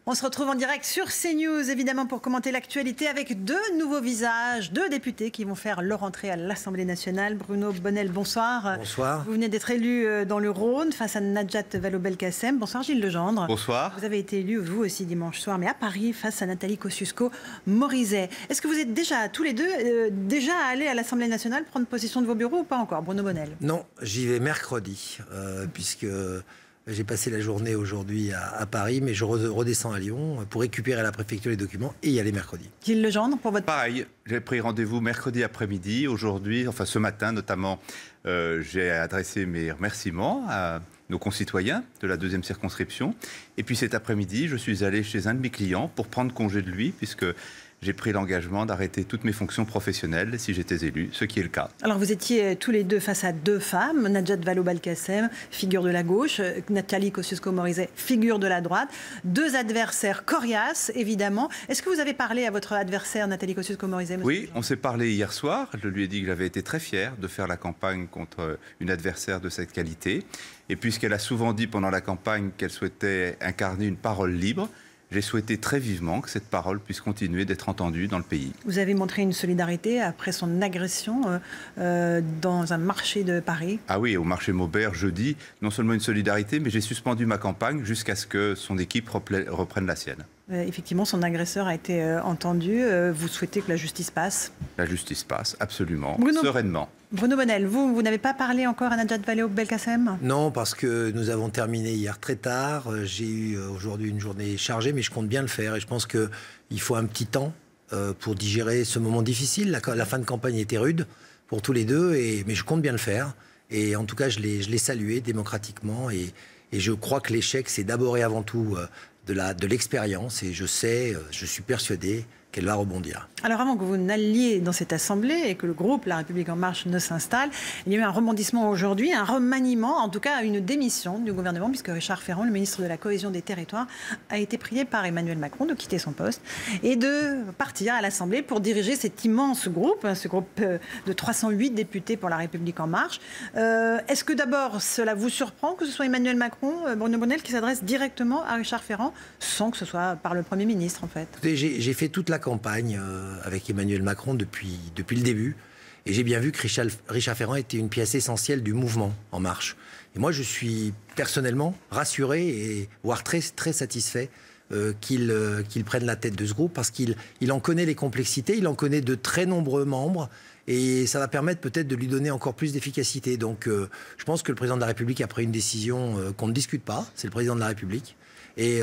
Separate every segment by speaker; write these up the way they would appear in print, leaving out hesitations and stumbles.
Speaker 1: On se retrouve en direct sur CNews, évidemment, pour commenter l'actualité avec deux nouveaux visages, deux députés qui vont faire leur entrée à l'Assemblée nationale. Bruno Bonnell, bonsoir.
Speaker 2: Bonsoir.
Speaker 1: Vous venez d'être élu dans le Rhône face à Najat Vallaud-Belkacem. Bonsoir Gilles Legendre.
Speaker 3: Bonsoir.
Speaker 1: Vous avez été élu, vous aussi, dimanche soir, mais à Paris, face à Nathalie Kosciusko-Morizet. Est-ce que vous êtes déjà, tous les deux, déjà allés à l'Assemblée nationale prendre possession de vos bureaux ou pas encore, Bruno Bonnell?
Speaker 2: Non, j'y vais mercredi, puisque j'ai passé la journée aujourd'hui à Paris, mais je redescends à Lyon pour récupérer à la préfecture les documents et y aller mercredi.
Speaker 1: Gilles Legendre, pour votre...
Speaker 3: Pareil, j'ai pris rendez-vous mercredi après-midi. Aujourd'hui, enfin ce matin notamment, j'ai adressé mes remerciements à nos concitoyens de la 2e circonscription. Et puis cet après-midi, je suis allé chez un de mes clients pour prendre congé de lui, puisque j'ai pris l'engagement d'arrêter toutes mes fonctions professionnelles si j'étais élu, ce qui est le cas.
Speaker 1: Alors vous étiez tous les deux face à deux femmes, Najat Vallaud-Belkacem, figure de la gauche, Nathalie Kosciusko-Morizet, figure de la droite. Deux adversaires coriaces, évidemment. Est-ce que vous avez parlé à votre adversaire, Nathalie Kosciusko-Morizet?
Speaker 3: Oui, on s'est parlé hier soir. Je lui ai dit que j'avais été très fier de faire la campagne contre une adversaire de cette qualité. Et puisqu'elle a souvent dit pendant la campagne qu'elle souhaitait incarner une parole libre, j'ai souhaité très vivement que cette parole puisse continuer d'être entendue dans le pays.
Speaker 1: Vous avez montré une solidarité après son agression dans un marché de Paris.
Speaker 3: Ah oui, au marché Maubert, jeudi, non seulement une solidarité, mais j'ai suspendu ma campagne jusqu'à ce que son équipe reprenne la sienne.
Speaker 1: Effectivement, son agresseur a été entendu. Vous souhaitez que la justice passe? La
Speaker 3: justice passe, absolument,
Speaker 1: Bruno,
Speaker 3: sereinement.
Speaker 1: Bruno Bonnell, vous n'avez pas parlé encore à Najat Vallaud-Belkacem?
Speaker 2: Non, parce que nous avons terminé hier très tard. J'ai eu aujourd'hui une journée chargée, mais je compte bien le faire. Et je pense qu'il faut un petit temps pour digérer ce moment difficile. La fin de campagne était rude pour tous les deux, mais je compte bien le faire. Et en tout cas, je l'ai salué démocratiquement. Et je crois que l'échec, c'est d'abord et avant tout de l'expérience. Et je suis persuadé qu'elle va rebondir.
Speaker 1: Alors avant que vous n'alliez dans cette assemblée et que le groupe La République En Marche ne s'installe, il y a eu un rebondissement aujourd'hui, un remaniement, en tout cas une démission du gouvernement, puisque Richard Ferrand, le ministre de la Cohésion des Territoires, a été prié par Emmanuel Macron de quitter son poste et de partir à l'Assemblée pour diriger cet immense groupe, ce groupe de 308 députés pour La République En Marche. Est-ce que d'abord cela vous surprend que ce soit Emmanuel Macron, Bruno Bonnell, qui s'adresse directement à Richard Ferrand, sans que ce soit par le Premier ministre en fait?
Speaker 2: J'ai fait toute la campagne avec Emmanuel Macron depuis le début. Et j'ai bien vu que Richard Ferrand était une pièce essentielle du mouvement En Marche. Et moi, je suis personnellement rassuré et voire très, très satisfait qu'il prenne la tête de ce groupe parce qu'il en connaît les complexités, il en connaît de très nombreux membres et ça va permettre peut-être de lui donner encore plus d'efficacité. Donc je pense que le président de la République a pris une décision qu'on ne discute pas. C'est le président de la République. Et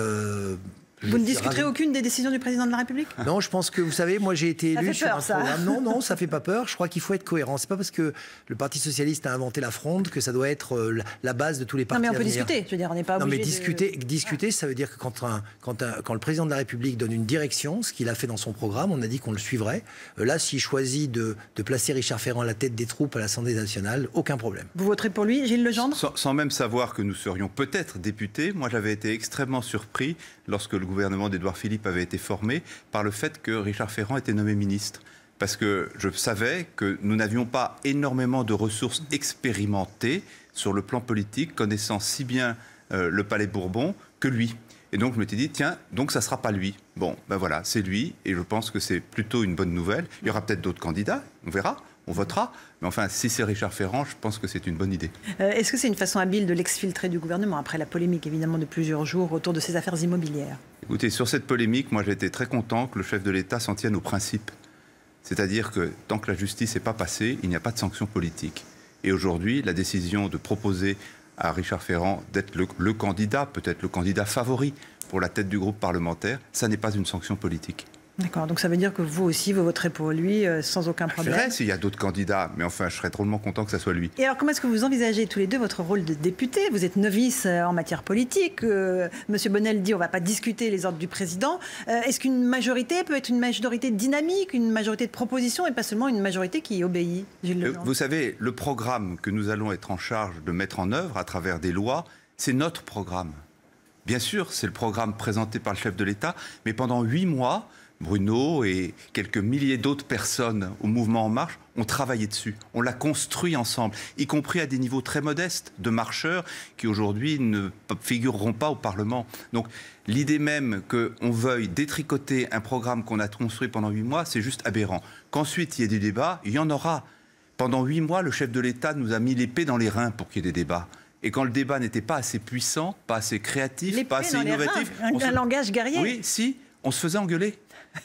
Speaker 1: vous ne discuterez aucune des décisions du président de la République?
Speaker 2: Non, je pense que, vous savez, moi j'ai été élu
Speaker 1: sur un programme.
Speaker 2: Non, ça fait pas peur. Je crois qu'il faut être cohérent. C'est pas parce que le Parti socialiste a inventé la fronde que ça doit être la base de tous les partis.
Speaker 1: Non, mais on peut discuter. Je veux dire, on n'est pas obligé.
Speaker 2: Non, mais discuter, ça veut dire que quand le président de la République donne une direction, ce qu'il a fait dans son programme, on a dit qu'on le suivrait. Là, s'il choisit de placer Richard Ferrand à la tête des troupes à l'Assemblée nationale, aucun problème.
Speaker 1: Vous voterez pour lui, Gilles Legendre?
Speaker 3: Sans même savoir que nous serions peut-être députés, moi j'avais été extrêmement surpris lorsque le gouvernement d'Édouard Philippe avait été formé par le fait que Richard Ferrand était nommé ministre. Parce que je savais que nous n'avions pas énormément de ressources expérimentées sur le plan politique, connaissant si bien le Palais Bourbon que lui. Et donc je m'étais dit, tiens, donc ça ne sera pas lui. Bon, ben voilà, c'est lui, et je pense que c'est plutôt une bonne nouvelle. Il y aura peut-être d'autres candidats, on verra. On votera, mais enfin, si c'est Richard Ferrand, je pense que c'est une bonne idée.
Speaker 1: Est-ce que c'est une façon habile de l'exfiltrer du gouvernement, après la polémique, évidemment, de plusieurs jours autour de ces affaires immobilières?
Speaker 3: Écoutez, sur cette polémique, moi j'ai été très content que le chef de l'État s'en tienne aux principes. C'est-à-dire que tant que la justice n'est pas passée, il n'y a pas de sanction politique. Et aujourd'hui, la décision de proposer à Richard Ferrand d'être le candidat, peut-être le candidat favori pour la tête du groupe parlementaire, ça n'est pas une sanction politique.
Speaker 1: D'accord, donc ça veut dire que vous aussi, vous voterez pour lui sans aucun problème?
Speaker 3: Je verrai s'il y a d'autres candidats, mais enfin, je serais drôlement content que ça soit lui.
Speaker 1: Et alors, comment est-ce que vous envisagez tous les deux votre rôle de député? Vous êtes novice en matière politique. Monsieur Bonnell dit on ne va pas discuter les ordres du président. Est-ce qu'une majorité peut être une majorité dynamique, une majorité de propositions et pas seulement une majorité qui obéit, Gilles Legendre?
Speaker 3: Vous savez, le programme que nous allons être en charge de mettre en œuvre à travers des lois, c'est notre programme. Bien sûr, c'est le programme présenté par le chef de l'État, mais pendant 8 mois, Bruno et quelques milliers d'autres personnes au mouvement En Marche ont travaillé dessus. On l'a construit ensemble, y compris à des niveaux très modestes de marcheurs qui aujourd'hui ne figureront pas au Parlement. Donc l'idée même qu'on veuille détricoter un programme qu'on a construit pendant 8 mois, c'est juste aberrant. Qu'ensuite il y ait des débats, il y en aura. Pendant 8 mois, le chef de l'État nous a mis l'épée dans les reins pour qu'il y ait des débats. Et quand le débat n'était pas assez puissant, pas assez créatif, pas assez innovatif...
Speaker 1: Un langage guerrier.
Speaker 3: Oui, si, on se faisait engueuler.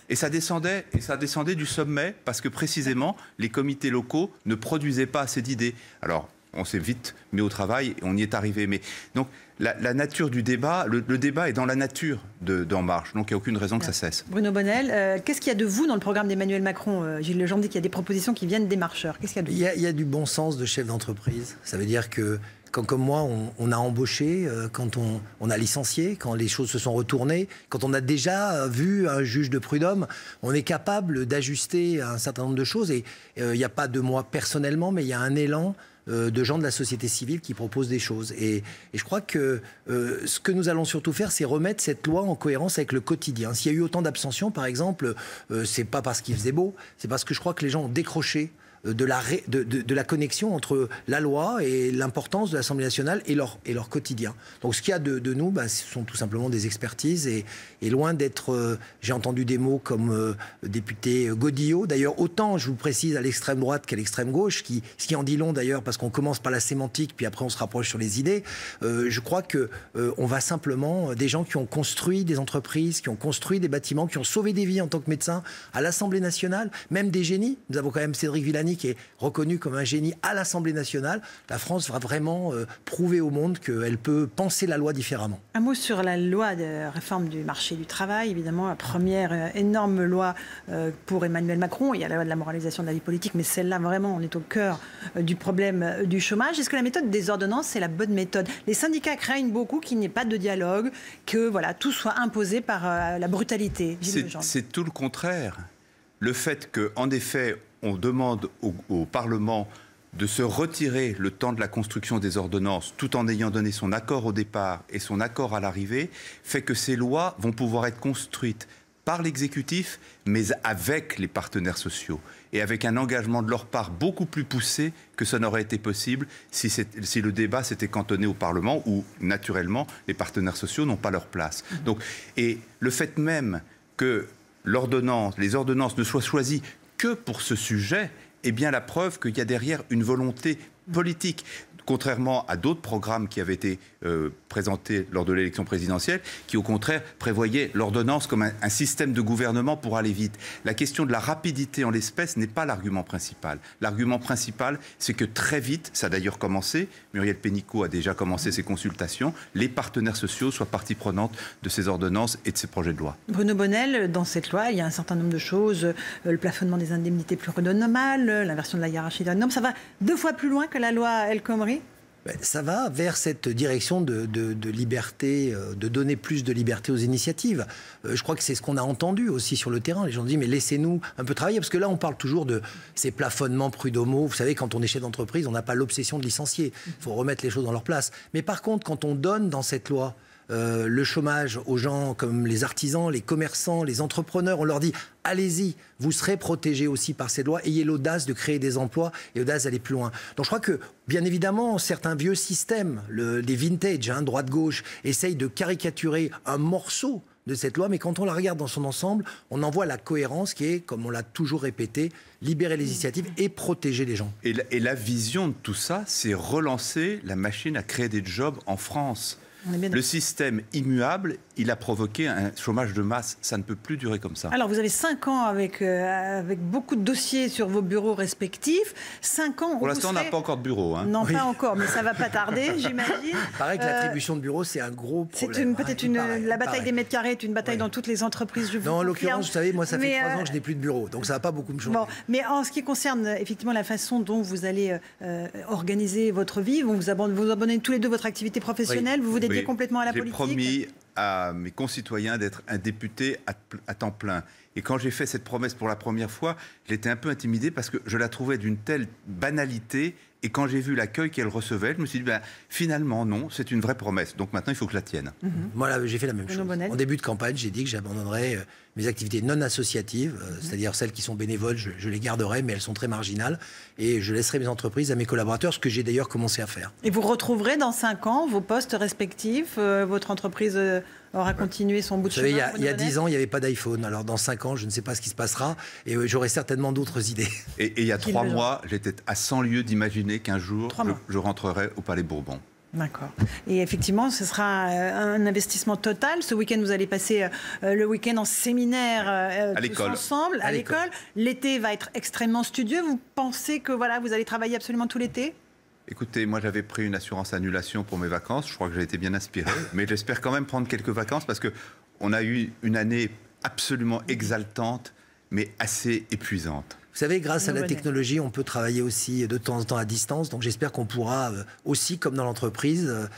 Speaker 3: Et ça descendait du sommet parce que précisément, les comités locaux ne produisaient pas assez d'idées. Alors, on s'est vite mis au travail et on y est arrivé. Mais donc, la nature du débat, le débat est dans la nature d'En Marche. Donc, il n'y a aucune raison que ça cesse.
Speaker 1: Bruno Bonnell, qu'est-ce qu'il y a de vous dans le programme d'Emmanuel Macron? Gilles Legendre dit qu'il y a des propositions qui viennent des marcheurs. Qu'est-ce qu'il y a de vous?
Speaker 2: Il y a du bon sens de chef d'entreprise. Ça veut dire que quand, comme moi, on a embauché, quand on a licencié, quand les choses se sont retournées, quand on a déjà vu un juge de prud'homme, on est capable d'ajuster un certain nombre de choses. Et il n'y a pas de moi personnellement, mais il y a un élan de gens de la société civile qui proposent des choses. Et je crois que ce que nous allons surtout faire, c'est remettre cette loi en cohérence avec le quotidien. S'il y a eu autant d'abstentions, par exemple, c'est pas parce qu'il faisait beau, c'est parce que je crois que les gens ont décroché de la connexion entre la loi et l'importance de l'Assemblée nationale et leur quotidien. Donc ce qu'il y a de nous, ce sont tout simplement des expertises et loin d'être... j'ai entendu des mots comme député Godillot. D'ailleurs, autant, je vous précise, à l'extrême droite qu'à l'extrême gauche, ce qui en dit long d'ailleurs, parce qu'on commence par la sémantique, puis après on se rapproche sur les idées. Je crois qu'on va simplement... des gens qui ont construit des entreprises, qui ont construit des bâtiments, qui ont sauvé des vies en tant que médecins à l'Assemblée nationale, même des génies. Nous avons quand même Cédric Villani qui est reconnu comme un génie à l'Assemblée nationale. La France va vraiment prouver au monde qu'elle peut penser la loi différemment.
Speaker 1: Un mot sur la loi de réforme du marché du travail. Évidemment, la première énorme loi pour Emmanuel Macron. Il y a la loi de la moralisation de la vie politique, mais celle-là, vraiment, on est au cœur du problème du chômage. Est-ce que la méthode des ordonnances, c'est la bonne méthode? Les syndicats craignent beaucoup qu'il n'y ait pas de dialogue, que voilà, tout soit imposé par la brutalité.
Speaker 3: C'est tout le contraire. Le fait qu'en effet, on demande au Parlement de se retirer le temps de la construction des ordonnances tout en ayant donné son accord au départ et son accord à l'arrivée, fait que ces lois vont pouvoir être construites par l'exécutif, mais avec les partenaires sociaux et avec un engagement de leur part beaucoup plus poussé que ça n'aurait été possible si le débat s'était cantonné au Parlement où, naturellement, les partenaires sociaux n'ont pas leur place. Donc, et le fait même que les ordonnances ne soient choisies que pour ce sujet est bien la preuve qu'il y a derrière une volonté politique. Contrairement à d'autres programmes qui avaient été présentés lors de l'élection présidentielle, qui au contraire prévoyaient l'ordonnance comme un système de gouvernement pour aller vite. La question de la rapidité en l'espèce n'est pas l'argument principal. L'argument principal, c'est que très vite, ça a d'ailleurs commencé, Muriel Pénicaud a déjà commencé ses consultations, les partenaires sociaux soient partie prenante de ces ordonnances et de ces projets de loi.
Speaker 1: Bruno Bonnell, dans cette loi, il y a un certain nombre de choses, le plafonnement des indemnités pluriannuelles, l'inversion de la hiérarchie des normes, ça va 2 fois plus loin que la loi El Khomri?
Speaker 2: Ça va vers cette direction de liberté, de donner plus de liberté aux initiatives. Je crois que c'est ce qu'on a entendu aussi sur le terrain. Les gens disent, mais laissez-nous un peu travailler. Parce que là, on parle toujours de ces plafonnements prud'homaux. Vous savez, quand on est chef d'entreprise, on n'a pas l'obsession de licencier. Il faut remettre les choses dans leur place. Mais par contre, quand on donne dans cette loi le chômage aux gens comme les artisans, les commerçants, les entrepreneurs, on leur dit allez-y, vous serez protégés aussi par ces lois, ayez l'audace de créer des emplois et l'audace d'aller plus loin. Donc je crois que, bien évidemment, certains vieux systèmes, des vintage, droite-gauche, essayent de caricaturer un morceau de cette loi, mais quand on la regarde dans son ensemble, on en voit la cohérence qui est, comme on l'a toujours répété, libérer les initiatives et protéger les gens.
Speaker 3: Et la vision de tout ça, c'est relancer la machine à créer des jobs en France. Le système immuable, il a provoqué un chômage de masse. Ça ne peut plus durer comme ça.
Speaker 1: Alors, vous avez 5 ans avec beaucoup de dossiers sur vos bureaux respectifs. 5 ans...
Speaker 3: Pour l'instant, on n'a pas encore de bureau. Hein.
Speaker 1: Non, pas encore, mais ça ne va pas tarder, j'imagine.
Speaker 2: Il paraît que l'attribution de bureaux, c'est un gros problème.
Speaker 1: La bataille des mètres carrés est une bataille dans toutes les entreprises.
Speaker 2: Non, en l'occurrence, vous savez, moi, ça fait 3 ans que je n'ai plus de bureau. Donc, ça ne va pas beaucoup me changer.
Speaker 1: Bon, mais en ce qui concerne, effectivement, la façon dont vous allez organiser votre vie, vous abandonnez tous les deux votre activité professionnelle, vous vous dédiez complètement à la politique.
Speaker 3: J'ai promis à mes concitoyens d'être un député à temps plein. Et quand j'ai fait cette promesse pour la première fois, j'étais un peu intimidé parce que je la trouvais d'une telle banalité Et quand j'ai vu l'accueil qu'elle recevait, je me suis dit, finalement, non, c'est une vraie promesse. Donc maintenant, il faut que je la tienne.
Speaker 2: Moi, là, j'ai fait la même chose. En début de campagne, j'ai dit que j'abandonnerais mes activités non associatives, c'est-à-dire celles qui sont bénévoles, je les garderai, mais elles sont très marginales. Et je laisserai mes entreprises à mes collaborateurs, ce que j'ai d'ailleurs commencé à faire.
Speaker 1: Et vous retrouverez dans 5 ans vos postes respectifs, votre entreprise aura continué son bout de chemin.
Speaker 2: Vous savez, il y a 10 ans, il n'y avait pas d'iPhone. Alors dans 5 ans, je ne sais pas ce qui se passera et j'aurai certainement d'autres idées.
Speaker 3: Et il y a 3 mois, j'étais à 100 lieues d'imaginer qu'un jour, je rentrerai au Palais Bourbon.
Speaker 1: D'accord. Et effectivement, ce sera un investissement total. Ce week-end, vous allez passer le week-end en séminaire
Speaker 3: à l'école.
Speaker 1: Ensemble, à l'école. L'été va être extrêmement studieux. Vous pensez que voilà, vous allez travailler absolument tout l'été ?
Speaker 3: Écoutez, moi j'avais pris une assurance annulation pour mes vacances. Je crois que j'ai été bien inspiré. Mais j'espère quand même prendre quelques vacances parce qu'on a eu une année absolument exaltante, mais assez épuisante.
Speaker 2: Vous savez, grâce à la technologie, on peut travailler aussi de temps en temps à distance. Donc j'espère qu'on pourra aussi, comme dans l'entreprise,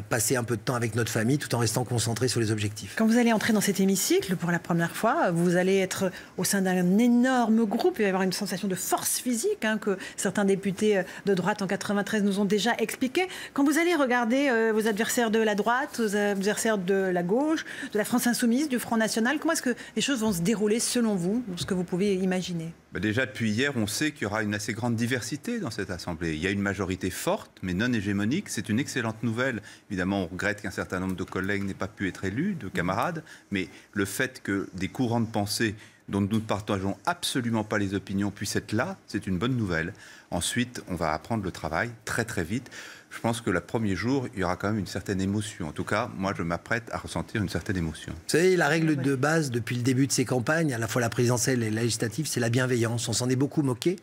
Speaker 2: passer un peu de temps avec notre famille tout en restant concentré sur les objectifs.
Speaker 1: Quand vous allez entrer dans cet hémicycle pour la première fois, vous allez être au sein d'un énorme groupe. Il va y avoir une sensation de force physique que certains députés de droite en 93 nous ont déjà expliqué. Quand vous allez regarder vos adversaires de la droite, vos adversaires de la gauche, de la France Insoumise, du Front National, comment est-ce que les choses vont se dérouler selon vous, ce que vous pouvez imaginer ?
Speaker 3: Déjà, depuis hier, on sait qu'il y aura une assez grande diversité dans cette Assemblée. Il y a une majorité forte, mais non hégémonique. C'est une excellente nouvelle. Évidemment, on regrette qu'un certain nombre de collègues n'aient pas pu être élus, de camarades. Mais le fait que des courants de pensée dont nous ne partageons absolument pas les opinions puissent être là, c'est une bonne nouvelle. Ensuite, on va apprendre le travail très très vite. Je pense que le premier jour, il y aura quand même une certaine émotion. En tout cas, moi, je m'apprête à ressentir une certaine émotion.
Speaker 2: Vous savez, la règle de base depuis le début de ces campagnes, à la fois la présidentielle et la législative, c'est la bienveillance. On s'en est beaucoup moqué.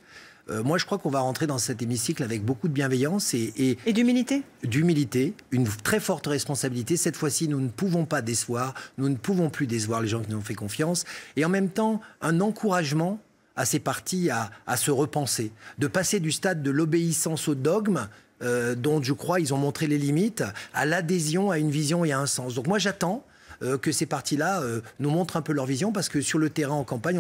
Speaker 2: Moi, je crois qu'on va rentrer dans cet hémicycle avec beaucoup de bienveillance et
Speaker 1: d'humilité.
Speaker 2: D'humilité, une très forte responsabilité. Cette fois-ci, nous ne pouvons pas décevoir, nous ne pouvons plus décevoir les gens qui nous ont fait confiance. Et en même temps, un encouragement à ces partis à se repenser, de passer du stade de l'obéissance au dogme, dont je crois ils ont montré les limites, à l'adhésion à une vision et à un sens. Donc moi j'attends que ces partis-là nous montrent un peu leur vision, parce que sur le terrain en campagne,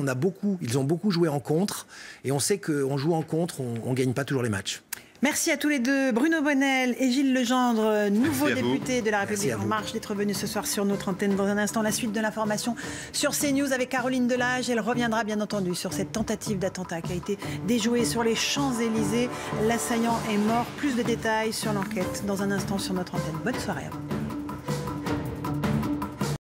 Speaker 2: ils ont beaucoup joué en contre, et on sait qu'en jouant en contre, on ne gagne pas toujours les matchs.
Speaker 1: Merci à tous les deux, Bruno Bonnell et Gilles Legendre, nouveau député de La République En Marche, d'être venus ce soir sur notre antenne. Dans un instant, la suite de l'information sur CNews avec Caroline Delage. Elle reviendra bien entendu sur cette tentative d'attentat qui a été déjouée sur les Champs-Élysées. L'assaillant est mort. Plus de détails sur l'enquête dans un instant sur notre antenne. Bonne soirée à vous.